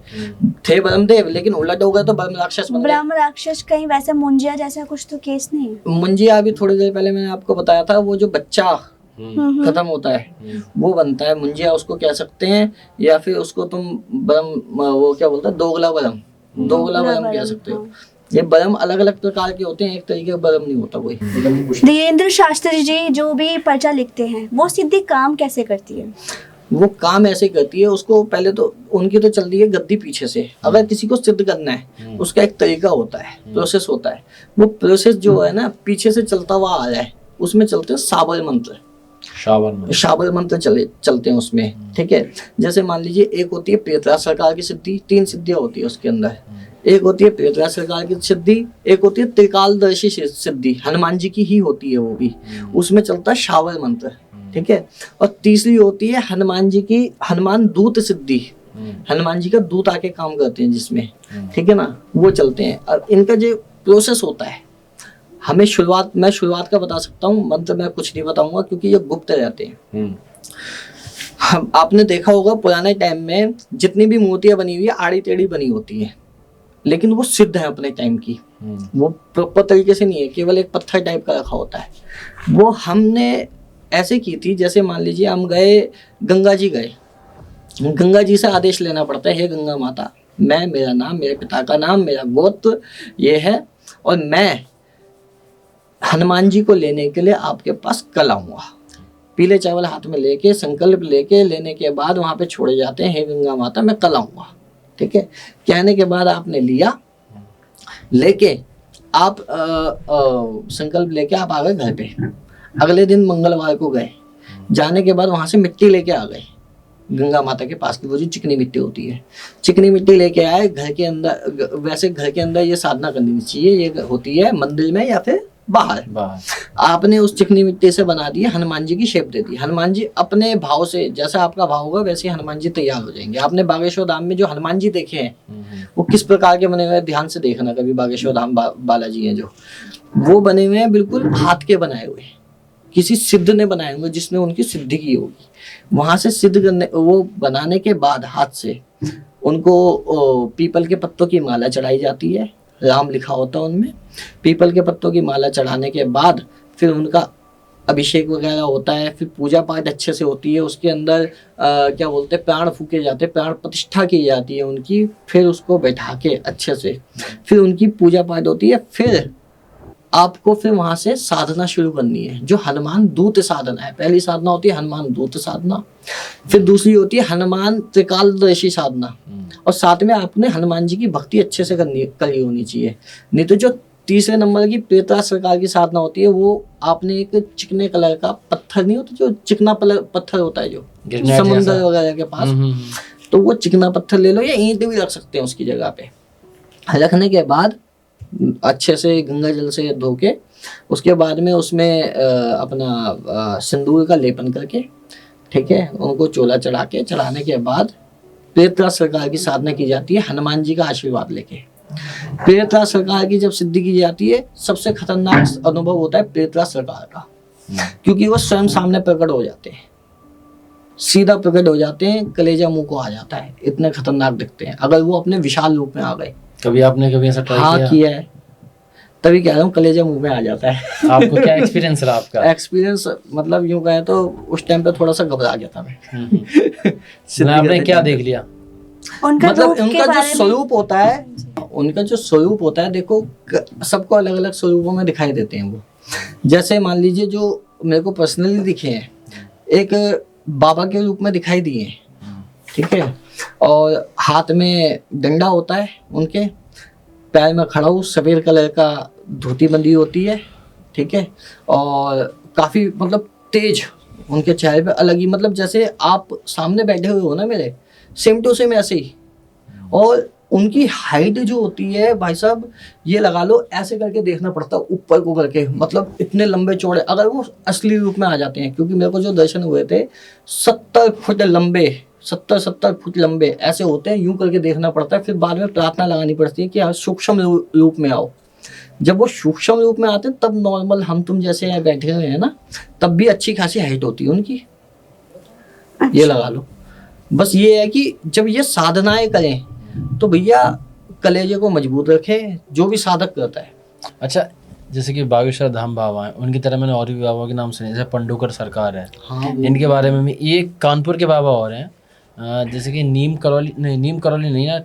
थे ब्रह्मदेव, लेकिन उलट हो गए तो ब्रह्म राक्षस बन गए। ब्रह्म राक्षस कहीं वैसे मुंजिया जैसा कुछ तो केस नहीं? मुंजिया अभी थोड़ी देर पहले मैंने आपको बताया था, वो जो बच्चा खत्म होता है वो बनता है मुंजिया, उसको कह सकते हैं। या फिर उसको तुम ब्रह्म, वो क्या बोलता है, दोगला ब्रह्म, दोगला ब्रह्म कह सकते हो। ये ब्रह्म अलग अलग प्रकार के होते हैं, एक तरीके का ब्रह्म नहीं होता कोई। धीरेन्द्र शास्त्री जी जो भी पर्चा लिखते हैं, वो सिद्धि काम कैसे करती है? वो काम ऐसे करती है, उसको पहले तो उनकी तो चलती है गद्दी पीछे से। अगर किसी को सिद्ध करना है उसका एक तरीका होता है, प्रोसेस होता है। वो प्रोसेस जो है ना, पीछे से चलता हुआ आ रहा है, उसमें चलते हैं साबर मंत्र, शाबर मंत्र चलते हैं उसमें, ठीक है। जैसे मान लीजिए एक होती है प्रेतराज सरकार की सिद्धि, 3 सिद्धियां होती है उसके अंदर। एक होती है प्रेतराज सरकार की सिद्धि, एक होती है त्रिकालदर्शी सिद्धि, हनुमान जी की ही होती है वो भी, उसमें चलता है शाबर मंत्र, ठीक है। और तीसरी होती है हनुमान जी की हनुमान दूत सिद्धि, हनुमान जी का दूत आके काम करते हैं जिसमें, ठीक है ना, वो चलते हैं। और इनका जो प्रोसेस होता है, हमें मैं शुरुआत का बता सकता हूँ, मंत्र मैं कुछ नहीं बताऊंगा क्योंकि ये गुप्त रहते हैं। आपने देखा होगा पुराने टाइम में जितनी भी मूर्तियां बनी हुई है आड़ी टेढ़ी बनी होती है, लेकिन वो सिद्ध है अपने टाइम की, वो प्रॉपर तरीके से नहीं है, केवल एक पत्थर टाइप का रखा होता है। वो हमने ऐसे की थी, जैसे मान लीजिए हम गए, गंगा जी गए, गंगा जी से आदेश लेना पड़ता है, हे गंगा माता, मैं, मेरा नाम, मेरे पिता का नाम, मेरा गोत्र ये है, और मैं हनुमान जी को लेने के लिए आपके पास कल आऊंगा। पीले चावल हाथ में लेके, संकल्प लेके, लेने के बाद वहां पे छोड़े जाते हैं, हे गंगा माता मैं कल आऊंगा, ठीक है। कहने के बाद आपने लिया, लेके आप संकल्प लेके आप आ गए घर पे। अगले दिन मंगलवार को गए, जाने के बाद वहां से मिट्टी लेके आ गए गंगा माता के पास की, वो जो चिकनी मिट्टी होती है, चिकनी मिट्टी लेके आए घर के अंदर। वैसे घर के अंदर ये साधना करनी चाहिए, ये होती है मंदिर में या फिर बाहर। आपने उस चिकनी मिट्टी से बना दी, हनुमान जी की शेप दे दी। हनुमान जी अपने भाव से, जैसा आपका भाव होगा वैसे हनुमान जी तैयार हो जाएंगे। आपने बागेश्वर धाम में जो हनुमान जी देखे हैं वो किस प्रकार के बने हुए हैं, ध्यान से देखना कभी। बागेश्वर धाम बालाजी हैं जो, वो बने हुए हैं बिल्कुल हाथ के बनाए हुए, किसी सिद्ध ने बनाए होंगे जिसने उनकी सिद्धि की होगी। वहां से सिद्ध करने, वो बनाने के बाद हाथ से उनको पीपल के पत्तों की माला चढ़ाई जाती है, राम लिखा होता है उनमें। पीपल के पत्तों की माला चढ़ाने के बाद फिर उनका अभिषेक वगैरह होता है, फिर पूजा पाठ अच्छे से होती है। उसके अंदर क्या बोलते हैं, प्राण फूके जाते हैं, प्राण प्रतिष्ठा की जाती है उनकी। फिर उसको बैठा के अच्छे से फिर उनकी पूजा पाठ होती है। फिर आपको फिर वहां से साधना शुरू करनी है, जो हनुमान दूत साधना है। पहली साधना होती है हनुमान दूत साधना, फिर दूसरी होती है हनुमान त्रिकालदर्शी साधना, और साथ में आपने हनुमान जी की भक्ति अच्छे से करी होनी चाहिए। नहीं तो जो तीसरे नंबर की प्रेतराज सरकार की साधना होती है, वो आपने एक चिकने कलर का पत्थर नहीं होता, जो चिकना पत्थर होता है जो समुद्र वगैरह के पास, तो वो चिकना पत्थर ले लो, या ईंट भी रख सकते हैं उसकी जगह पे। रखने के बाद अच्छे से गंगा जल से धो के, उसके बाद में उसमें अपना सिंदूर का लेपन करके, ठीक है, उनको चोला चढ़ा के, चढ़ाने के बाद प्रेतराज सरकार की साधना की जाती है हनुमान जी का आशीर्वाद लेके। प्रेतराज सरकार की जब सिद्धि की जाती है, सबसे खतरनाक अनुभव होता है प्रेतराज सरकार का, क्योंकि वो स्वयं सामने प्रकट हो जाते हैं, सीधा प्रकट हो जाते हैं, कलेजा मुंह को आ जाता है, इतने खतरनाक दिखते हैं अगर वो अपने विशाल रूप में आ गए। कभी आपने कभी ऐसा ट्राई हाँ किया है, तभी कह रहा हूँ कलेजा मुंह में आ जाता है। आपको क्या एक्सपीरियंस रहा आपका? एक्सपीरियंस मतलब यूं कहें तो उस टाइम पे थोड़ा सा घबरा गया था मैं। आपने क्या देख लिया? उनका मतलब रूप के उनका जो बारे में- स्वरूप होता है, उनका जो स्वरूप होता है, देखो सबको अलग अलग स्वरूपों में दिखाई देते हैं वो। जैसे मान लीजिए जो मेरे को पर्सनली दिखे हैं, एक बाबा के रूप में दिखाई दिए हैं, ठीक है, और हाथ में डंडा होता है उनके, पैर में खड़ा हूँ, सफेद कलर का धोती बंदी होती है, ठीक है, और काफी मतलब तेज, उनके चेहरे पे अलग ही, मतलब जैसे आप सामने बैठे हुए हो ना मेरे, सेम टू सेम ऐसे ही। और उनकी हाइट जो होती है भाई साहब, ये लगा लो ऐसे करके देखना पड़ता है ऊपर को करके, मतलब इतने लंबे चौड़े, अगर वो असली रूप में आ जाते हैं, क्योंकि मेरे को जो दर्शन हुए थे 70 फुट लंबे, 70 फुट लंबे ऐसे होते हैं, यूं करके देखना पड़ता है, फिर बाद में प्रार्थना लगानी पड़ती है कि आप सूक्ष्म रूप में आओ। जब वो सूक्ष्म रूप में आते हैं तब नॉर्मल हम तुम जैसे यहाँ बैठे हुए हैं ना, तब भी अच्छी खासी हाइट होती है उनकी, ये लगा लो। बस ये है कि जब ये साधनाएं करें तो भैया कलेजे को मजबूत रखें, जो भी साधक करता है। अच्छा, जैसे कि बागेश्वर धाम बाबा हैं, उनकी तरह मैंने और भी बाबा के नाम सुने, जैसे पंडोकर सरकार है, हाँ, इनके बारे में भी। ये कानपुर के बाबा और हैं, जैसे कि नीम करौली नहीं ना,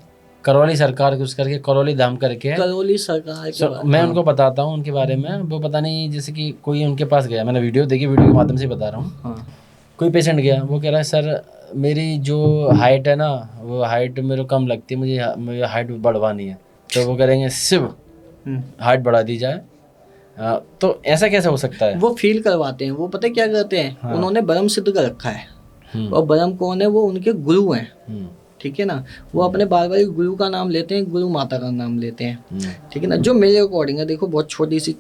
करौली सरकार कुछ करके, करौली धाम करके है। करौली सरकार के बाद, मैं हाँ। उनको बताता हूँ उनके बारे में। वो पता नहीं, जैसे कि कोई उनके पास गया, मैंने वीडियो देखी, वीडियो के माध्यम से बता रहा हूँ। हाँ। कोई पेशेंट गया, वो कह रहा है सर मेरी जो हाइट है ना, वो हाइट मेरे को कम लगती है, मुझे हाइट बढ़वानी है। तो वो करेंगे शिव हाइट बढ़ा दी जाए। तो ऐसा कैसे हो सकता है? वो फील करवाते हैं, वो पता है क्या करते हैं, हाँ। उन्होंने ब्रह्म सिद्ध कर रखा है, और ब्रह्म कौन है, वो उनके गुरु हैं, ठीक है ना। वो अपने बार बार गुरु का नाम लेते हैं, गुरु माता का नाम लेते हैं, ठीक है ना। जो मेरे अकॉर्डिंग है, देखो बहुत छोटी सी,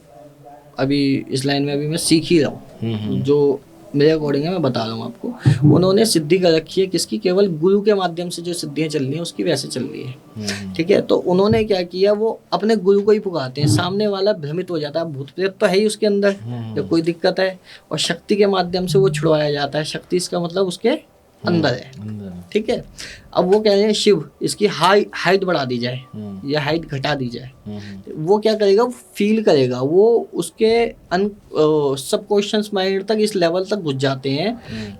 अभी इस लाइन में अभी मैं सीख ही रहा हूँ, जो मेरे अकॉर्डिंग है मैं बता रहा हूँ आपको। उन्होंने सिद्धि कर रखी है किसकी, केवल गुरु के माध्यम से जो सिद्धियाँ चल रही हैं उसकी वैसे चल रही है, ठीक है। तो उन्होंने क्या किया, वो अपने गुरु को ही पुकारते हैं, सामने वाला भ्रमित हो जाता है, भूत प्रेत तो है ही उसके अंदर, जब कोई दिक्कत है, और शक्ति के माध्यम से वो छुड़वाया जाता है। शक्ति इसका मतलब उसके अंदर है, ठीक है। अब वो कह रहे हैं शिव, इसकी हाइट बढ़ा दी जाए या हाइट घटा दी जाए। वो क्या करेगा, वो फील करेगा, वो उसके सबकॉन्शियस माइंड तक, इस लेवल तक घुस जाते हैं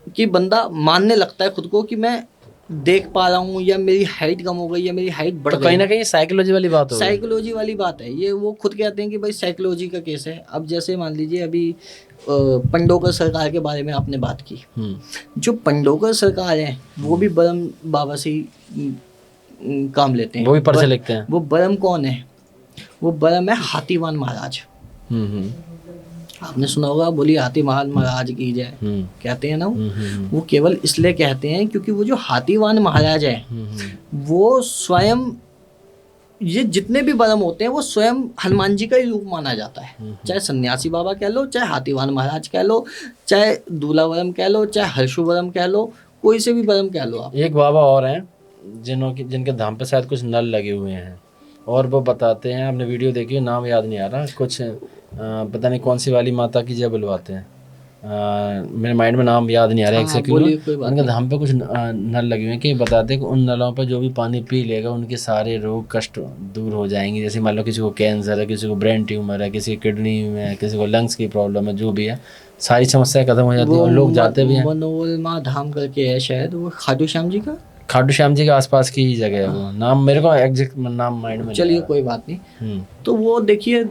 कि बंदा मानने लगता है खुद को कि मैं देख पा रहा हूँ, या मेरी हाइट कम हो गई, या मेरी हाइट बढ़ तो गई। कहीं ना कहीं साइकोलॉजी वाली बात हो, साइकोलॉजी वाली बात है ये। वो खुद कहते हैं कि भाई साइकोलॉजी का केस है। अब जैसे मान लीजिए अभी पंडोकर सरकार के बारे में आपने बात की, जो पंडोकर सरकार है वो भी ब्रह्म बाबा से ही काम लेते हैं, वो भी पर्चे लिखते हैं। वो ब्रह्म कौन है, वो ब्रह्म है हाथीवान महाराज। आपने सुना होगा, बोली हाथीवान महाराज की जय, कहते हैं ना। वो केवल इसलिए कहते हैं क्योंकि वो जो हाथीवान महाराज है, वो स्वयं, ये जितने भी ब्रह्म होते हैं वो स्वयं हनुमान जी का ही रूप माना जाता है। चाहे सन्यासी बाबा कह लो, चाहे हाथीवान महाराज कह लो, चाहे दूल्हा ब्रह्म कह लो, चाहे हर्षु ब्रह्म कह लो, कोई से भी ब्रह्म कह लो आप। एक बाबा और हैं जिनके धाम पे शायद कुछ नल लगे हुए हैं, और वो बताते हैं, आपने वीडियो देखी, नाम याद नहीं आ रहा, कुछ पता नहीं कौन सी वाली माता की जय बुलवाते हैं, मेरे माइंड में नाम याद नहीं आ रहा एक्जेक्टली। उनके धाम पे कुछ नल लगे हुए हैं कि बताते हैं कि उन नलों पे जो भी पानी पी लेगा उनके सारे रोग कष्ट दूर हो जाएंगे। जैसे मान लो किसी को कैंसर है, किसी को ब्रेन ट्यूमर है, किसी की किडनी में है, किसी को लंग्स की प्रॉब्लम है, जो भी है सारी समस्याएं खत्म हो जाती है, और लोग जाते भी हैं। मनोरमा धाम करके है शायद, वो खाटू श्याम जी का, खाटू श्याम जी के आसपास की ही जगह है वो। नाम मेरे को एग्जैक्ट नाम माइंड में, चलिए कोई बात नहीं। तो वो देखिए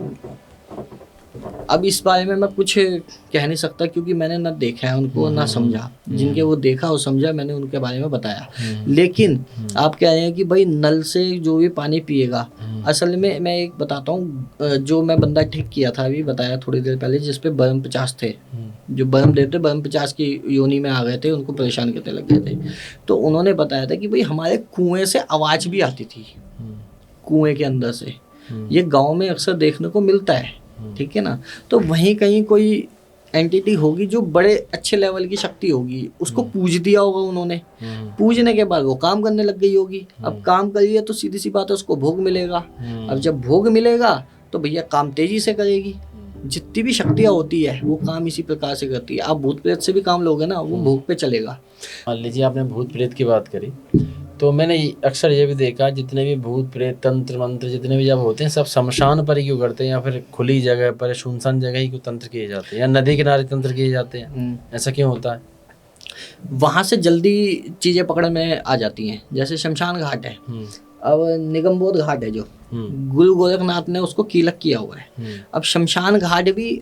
अब इस बारे में मैं कुछ कह नहीं सकता क्योंकि मैंने ना देखा है उनको ना समझा। जिनके वो देखा और समझा मैंने उनके बारे में बताया। लेकिन आप कह रहे हैं कि भाई नल से जो भी पानी पिएगा, असल में मैं एक बताता हूँ, जो मैं बंदा ठीक किया था अभी बताया थोड़ी देर पहले, जिसपे बर्म 50 थे, जो बर्म देते बर्म 50 की योनि में आ गए थे, उनको परेशान करने लग गए थे। तो उन्होंने बताया था कि भाई हमारे कुएं से आवाज़ भी आती थी, कुएं के अंदर से। ये गाँव में अक्सर देखने को मिलता है, ठीक है ना। तो वहीं कहीं कोई एंटिटी होगी जो बड़े अच्छे लेवल की शक्ति होगी, उसको पूज दिया होगा उन्होंने। पूजने के बाद वो काम करने लग गई होगी। अब काम कर लिया तो सीधी सी बात है उसको भोग मिलेगा। अब जब भोग मिलेगा तो भैया काम तेजी से करेगी। जितनी भी शक्तियाँ होती है वो काम इसी प्रकार से करती है। आप भूत प्रेत से भी काम लोगे ना, वो भोग पे चलेगा। मान लीजिए आपने भूत प्रेत की बात करी, तो मैंने अक्सर ये भी देखा जितने भी भूत प्रेत तंत्र मंत्र जितने भी जब होते हैं सब शमशान पर ही क्यों करते हैं, या फिर खुली जगह पर सुनसान जगह ही क्यों तंत्र किए जाते हैं, या नदी किनारे तंत्र किए जाते हैं, ऐसा क्यों होता है? वहाँ से जल्दी चीज़ें पकड़ में आ जाती हैं। जैसे शमशान घाट है, अब निगमबोध घाट है जो गुरु गोरखनाथ ने उसको कीलक किया हुआ है। अब शमशान घाट भी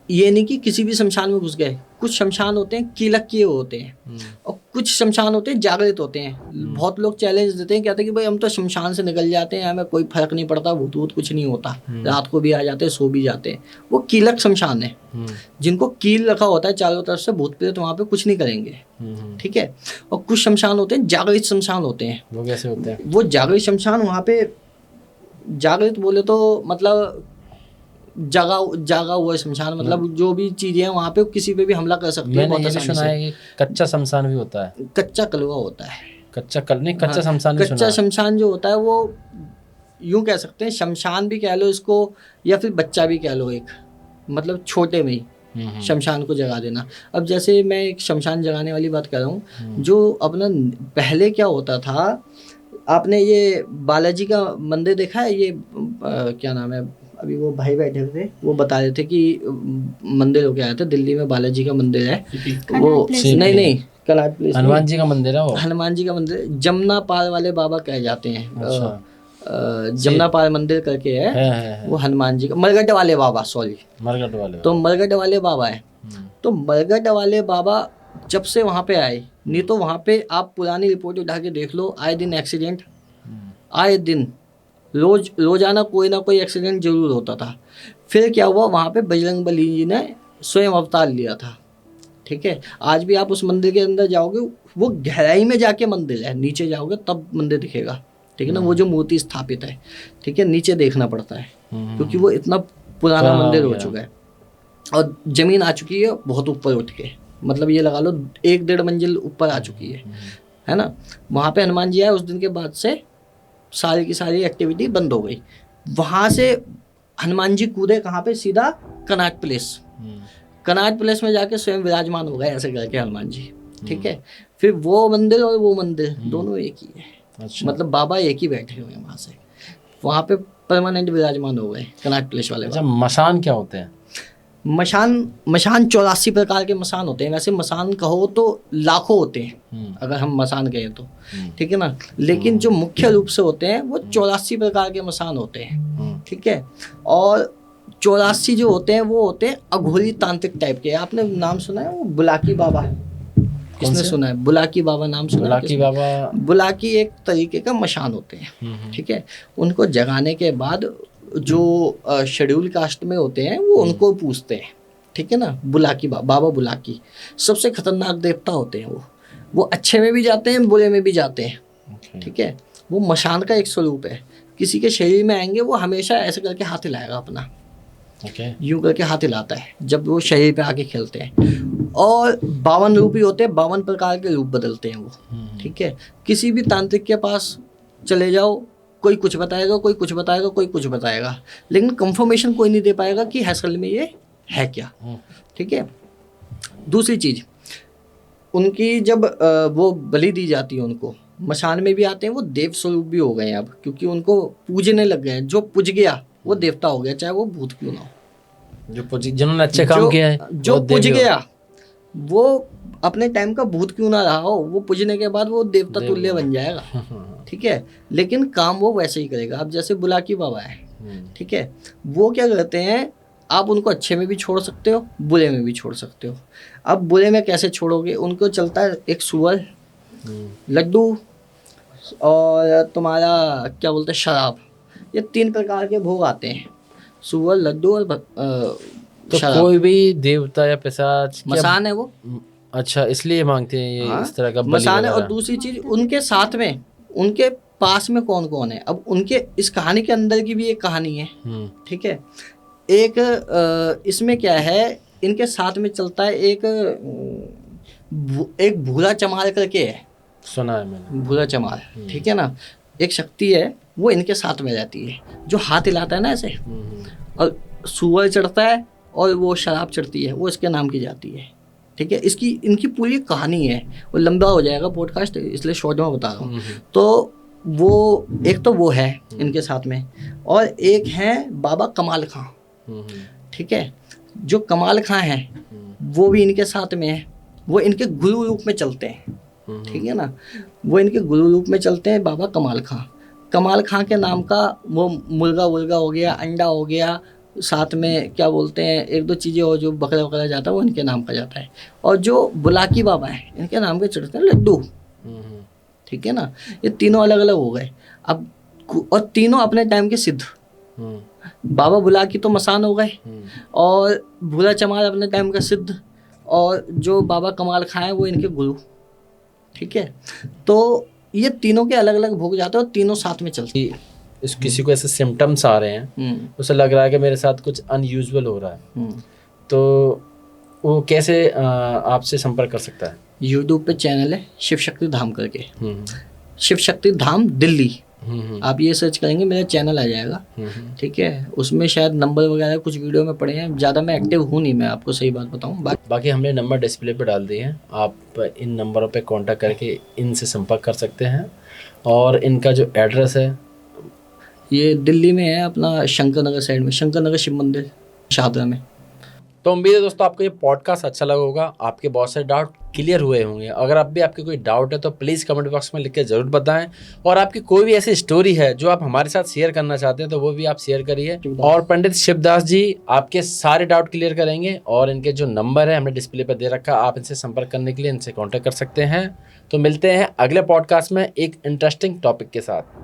ये नहीं कि किसी भी शमशान में घुस गए। कुछ शमशान होते हैं कीलक किए होते हैं और कुछ शमशान होते हैं जागृत होते हैं। बहुत लोग चैलेंज देते हैं, कहते हैं कि भाई हम तो शमशान से निकल जाते हैं, हमें कोई फर्क नहीं पड़ता, भूत वूत कुछ नहीं होता, रात को भी आ जाते हैं, सो भी जाते हैं। वो कीलक शमशान है, जिनको कील रखा होता है चारों तरफ से, भूत प्रेत वहाँ पे कुछ नहीं करेंगे, ठीक है। और कुछ शमशान होते हैं जागृत शमशान होते हैं। वो कैसे होते हैं? वो जागृत शमशान, वहाँ पे जागृत बोले तो मतलब जागा हुआ शमशान, मतलब जो भी चीजें हैं वहाँ पे किसी पे भी हमला कर सकती है। मैंने ये भी सुना है कि कच्चा शमशान भी होता है। कच्चा कलवा होता है। कच्चा शमशान भी सुना है। कच्चा शमशान जो होता है वो यूं कह सकते हैं, शमशान भी कह लो इसको या फिर बच्चा भी कह लो, एक मतलब छोटे में ही शमशान को जगा देना। अब जैसे मैं एक शमशान जगाने वाली बात कर रहा हूँ, जो अपना पहले क्या होता था, आपने ये बालाजी का मंदिर देखा है? ये क्या नाम है, अभी वो भाई बैठे थे वो बता रहे थे कि मंदिर हो गया था दिल्ली में, बालाजी का मंदिर है वो। नहीं कनाट प्लेस, हनुमान जी का मंदिर है वो। हनुमान जी का मंदिर, जमुना पार वाले बाबा कहे जाते हैं। अच्छा। जमुना पार मंदिर करके है। वो हनुमान जी का, मरगट वाले बाबा, सॉरी मरगट वाले बाबा है। तो मरगट वाले बाबा जब से वहाँ पे आए, नहीं तो वहाँ पे आप पुरानी रिपोर्ट उठा के देख लो, आए दिन एक्सीडेंट, आए दिन रोजाना कोई ना कोई एक्सीडेंट जरूर होता था। फिर क्या हुआ, वहाँ पे बजरंगबली जी ने स्वयं अवतार लिया था, ठीक है। आज भी आप उस मंदिर के अंदर जाओगे, वो गहराई में जाके मंदिर है, नीचे जाओगे तब मंदिर दिखेगा, ठीक है ना। वो जो मूर्ति स्थापित है, ठीक है, नीचे देखना पड़ता है क्योंकि वो इतना पुराना मंदिर हो चुका है और जमीन आ चुकी है बहुत ऊपर उठ के, मतलब ये लगा लो 1-1.5 मंजिल ऊपर आ चुकी है ना। वहाँ पे हनुमान जी आए, उस दिन के बाद से सारी की सारी एक्टिविटी बंद हो गई। वहाँ से हनुमान जी कूदे कहाँ पे, सीधा कनाट प्लेस में जाके स्वयं विराजमान हो गए ऐसे करके हनुमान जी, ठीक है। फिर वो मंदिर और वो मंदिर दोनों एक ही है। अच्छा। मतलब बाबा एक ही बैठे हुए हैं वहाँ से, वहाँ पे परमानेंट विराजमान हो गए कनाट प्लेस वाले। अच्छा, मशान क्या होते हैं? मशान 84 प्रकार के मशान होते हैं। वैसे मशान कहो तो लाखों होते हैं अगर हम मशान कहें तो, ठीक है ना। लेकिन जो मुख्य रूप से होते हैं वो 84 प्रकार के मशान होते हैं, ठीक है। और 84 जो होते हैं वो होते हैं अघोरी तांत्रिक टाइप के। आपने नाम सुना है वो बुलाकी बाबा? किसने सुना है? बुलाकी बाबा नाम सुना है? बुलाकी बाबा, बुलाकी एक तरीके का मशान होते हैं, ठीक है। उनको जगाने के बाद जो शेड्यूल कास्ट में होते हैं वो उनको पूछते हैं, ठीक है ना। बुलाकी बाबा बुलाकी सबसे खतरनाक देवता होते हैं। वो अच्छे में भी जाते हैं, बुरे में भी जाते हैं, ठीक है। वो मशान का एक स्वरूप है। किसी के शरीर में आएंगे वो हमेशा ऐसे करके हाथ हिलाएगा अपना, यूं करके हाथ हिलाता है जब वो शरीर पे आके खेलते हैं। और 52 रूप ही होते हैं, 52 प्रकार के रूप बदलते हैं वो, ठीक है। किसी भी तांत्रिक के पास चले जाओ, कोई कुछ बताएगा, कोई कुछ बताएगा, कोई कुछ बताएगा, लेकिन कंफर्मेशन कोई नहीं दे पाएगा कि असल में ये है क्या, ठीक है। दूसरी चीज, उनकी जब वो बलि दी जाती है, उनको मशान में भी आते हैं, वो देव स्वरूप भी हो गए हैं अब, क्योंकि उनको पूजने लग गए हैं। जो पूज गया वो देवता हो गया, चाहे वो भूत क्यों ना हो। जिन्होंने अच्छे काम किया है, जो पूज गया वो अपने टाइम का भूत क्यों ना रहा हो, वो पूजने के बाद वो देवता तुल्य बन जाएगा, ठीक है। लेकिन काम वो वैसे ही करेगा। अब जैसे बुलाकी बाबा है, ठीक है। वो क्या करते हैं, आप उनको अच्छे में भी छोड़ सकते हो, बुरे में भी छोड़ सकते हो। अब बुरे में कैसे छोड़ोगे, उनको चलता है एक सुअर, लड्डू और तुम्हारा क्या बोलते हैं शराब, ये 3 प्रकार के भोग आते हैं, सुअर, लड्डू और तो शराब। कोई भी देवता या पिशाच मसान है वो। अच्छा, इसलिए मांगते हैं ये हाँ, इस तरह का बलि मसान है। और वगैरह। दूसरी चीज, उनके साथ में, उनके पास में कौन कौन है। अब उनके इस कहानी के अंदर की भी एक कहानी है, ठीक है। एक इसमें क्या है, इनके साथ में चलता है एक भूरा चमार करके है, सुना है मैंने। भूरा चमार, ठीक है ना। एक शक्ति है, वो इनके साथ में रहती है, जो हाथ हिलाता है ना ऐसे, और सुअर चढ़ता है और वो शराब चढ़ती है, वो इसके नाम की जाती है, ठीक है। इसकी इनकी पूरी कहानी है, वो लंबा हो जाएगा पॉडकास्ट, इसलिए शॉर्ट में बता रहा हूँ। तो वो एक तो वो है इनके साथ में, और एक है बाबा कमाल खां, ठीक है। जो कमाल खां है वो भी इनके साथ में है, वो इनके गुरु रूप में चलते हैं, ठीक है ना। वो इनके गुरु रूप में चलते हैं, बाबा कमाल खां। कमाल खां के नाम का वो मुर्गा वुर्गा हो गया, अंडा हो गया, साथ में क्या बोलते हैं 1-2 चीज़ें और जो बकरा वकरा जाता है वो इनके नाम का जाता है। और जो बुलाकी बाबा है, इनके नाम के चढ़ते हैं लड्डू, ठीक है ना। ये तीनों अलग अलग हो गए अब, और तीनों अपने टाइम के सिद्ध। बाबा बुलाकी तो मसान हो गए, और भूला चमार अपने टाइम का सिद्ध, और जो बाबा कमाल खां है वो इनके गुरु, ठीक है। तो ये तीनों के अलग अलग भोग जाते हैं और तीनों साथ में चलते हैं। इस किसी को ऐसे सिम्टम्स आ रहे हैं, उसे लग रहा है कि मेरे साथ कुछ अनयूजुअल हो रहा है, तो वो कैसे आपसे संपर्क कर सकता है? यूट्यूब पे चैनल है शिव शक्ति धाम करके, शिव शक्ति धाम दिल्ली, आप ये सर्च करेंगे मेरा चैनल आ जाएगा, ठीक है। उसमें शायद नंबर वगैरह कुछ वीडियो में पड़े हैं, ज़्यादा मैं एक्टिव हूँ नहीं, मैं आपको सही बात बताऊँ। बाकी हमने नंबर डिस्प्ले पे डाल दिए हैं, आप इन नंबरों पे कांटेक्ट करके इनसे संपर्क कर सकते हैं। और इनका जो एड्रेस है, ये दिल्ली में है अपना, शंकर नगर साइड में, शंकर नगर शिव मंदिर शाहदरा में। तो उम्मीद है दोस्तों आपको ये पॉडकास्ट अच्छा लगा होगा, आपके बहुत सारे डाउट क्लियर हुए होंगे। अगर अब भी आपके कोई डाउट है तो प्लीज़ कमेंट बॉक्स में लिख के ज़रूर बताएं, और आपकी कोई भी ऐसी स्टोरी है जो आप हमारे साथ शेयर करना चाहते हैं तो वो भी आप शेयर करिए, और पंडित शिवदास जी आपके सारे डाउट क्लियर करेंगे। और इनके जो नंबर है हमने डिस्प्ले पर दे रखा, आप इनसे संपर्क करने के लिए इनसे कॉन्टैक्ट कर सकते हैं। तो मिलते हैं अगले पॉडकास्ट में एक इंटरेस्टिंग टॉपिक के साथ।